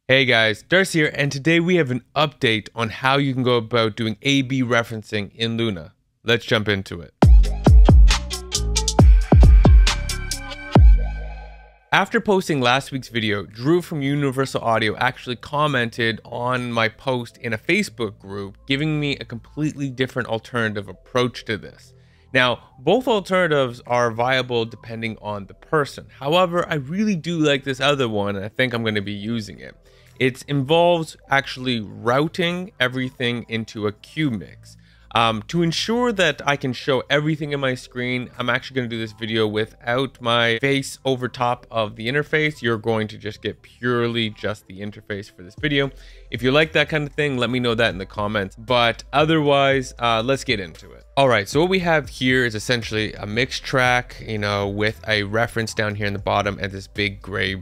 Hey guys, Darcy here, and today we have an update on how you can go about doing A/B referencing in Luna. Let's jump into it. After posting last week's video, Drew from Universal Audio actually commented on my post in a Facebook group, giving me a completely different alternative approach to this. Now, both alternatives are viable depending on the person. However, I really do like this other one, and I think I'm going to be using it. It involves actually routing everything into a cue mix. To ensure that I can show everything in my screen, I'm actually going to do this video without my face over top of the interface. You're going to just get purely just the interface for this video. If you like that kind of thing, let me know that in the comments. But otherwise, let's get into it. All right, so what we have here is essentially a mixed track, with a reference down here in the bottom and this big gray,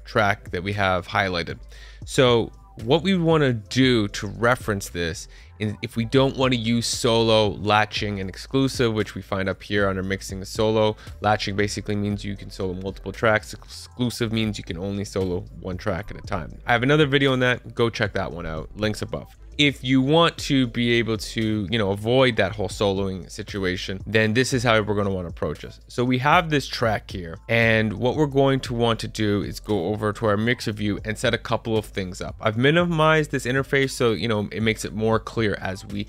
track that we have highlighted. So what we want to do to reference this, if we don't want to use solo, latching, and exclusive, which we find up here under mixing the solo. Latching basically means you can solo multiple tracks. Exclusive means you can only solo one track at a time. I have another video on that. Go check that one out. Links above. If you want to be able to, avoid that whole soloing situation, then this is how we're going to want to approach this. So we have this track here, and what we're going to want to do is go over to our mixer view and set a couple of things up. I've minimized this interface so, it makes it more clear as we,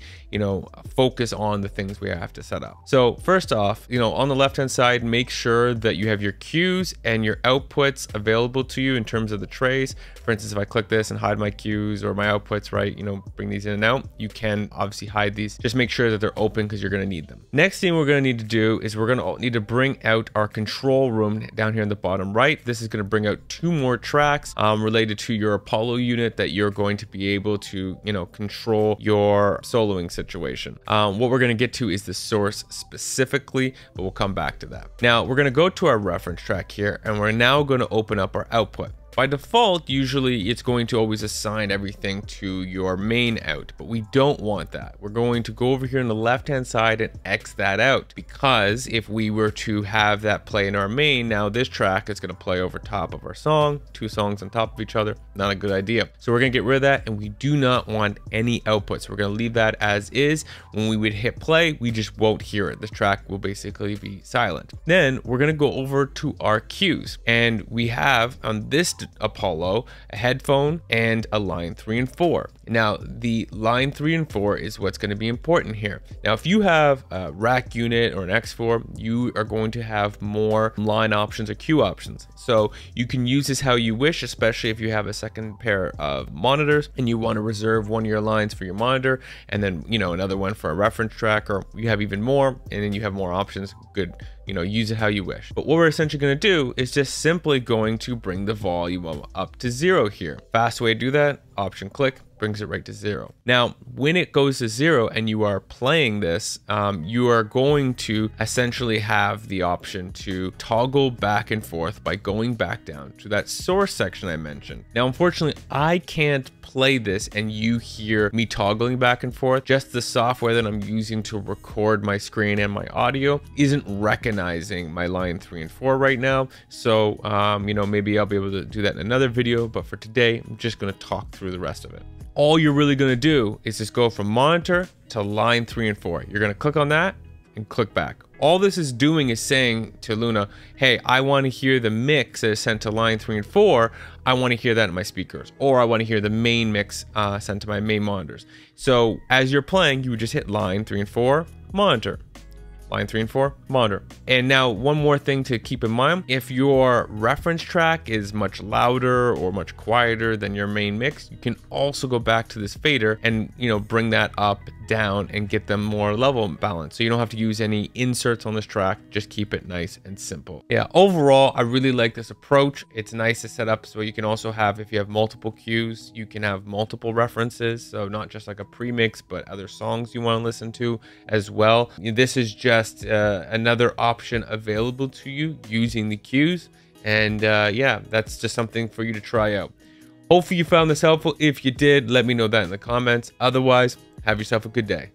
focus on the things we have to set up. So first off, on the left-hand side, make sure that you have your cues and your outputs available to you in terms of the trays. For instance, if I click this and hide my cues or my outputs, right, bring these in and out, you can obviously hide these. Just make sure that they're open because you're going to need them. Next thing we're going to need to do is we're going to need to bring out our control room down here in the bottom right. This is going to bring out two more tracks related to your Apollo unit that you're going to be able to, control your soloing situation. What we're going to get to is the source specifically, but we'll come back to that. Now we're going to go to our reference track here, and we're now going to open up our output. By default, usually it's going to always assign everything to your main out, but we don't want that. We're going to go over here on the left-hand side and X that out, because if we were to have that play in our main, now this track is going to play over top of our song, two songs on top of each other. Not a good idea. So we're going to get rid of that, and we do not want any outputs. We're going to leave that as is. When we would hit play, we just won't hear it. This track will basically be silent. Then we're going to go over to our cues, and we have on this Apollo a headphone and a line 3 and 4. Now the line 3 and 4 is what's going to be important here. Now if you have a rack unit or an X4, you are going to have more line options or cue options, so you can use this how you wish, especially if you have a second pair of monitors and you want to reserve one of your lines for your monitor and then another one for a reference track, or you have even more and then you have more options. Good, use it how you wish. But what we're essentially going to do is just simply going to bring the volume up to 0 here. Fast way to do that, option click, brings it right to 0. Now, when it goes to 0 and you are playing this, you are going to essentially have the option to toggle back and forth by going back down to that source section I mentioned. Now, unfortunately, I can't play this and you hear me toggling back and forth. Just the software that I'm using to record my screen and my audio isn't recognizing my line 3 and 4 right now. So, maybe I'll be able to do that in another video, but for today, I'm just going to talk through the rest of it. All you're really going to do is just go from monitor to line 3 and 4. You're going to click on that and click back. All this is doing is saying to Luna, hey, I want to hear the mix that is sent to line 3 and 4. I want to hear that in my speakers, or I want to hear the main mix sent to my main monitors. So as you're playing, you would just hit line 3 and 4, monitor. Line 3 and 4, monitor. And now one more thing to keep in mind, if your reference track is much louder or much quieter than your main mix, you can also go back to this fader and bring that up, down, and get them more level balanced. So you don't have to use any inserts on this track, just keep it nice and simple. Yeah, overall, I really like this approach. It's nice to set up so you can also have, if you have multiple cues, you can have multiple references. So not just like a premix, but other songs you want to listen to as well. This is just another option available to you using the cues, and yeah, that's just something for you to try out. Hopefully you found this helpful. If you did, let me know that in the comments. Otherwise, have yourself a good day.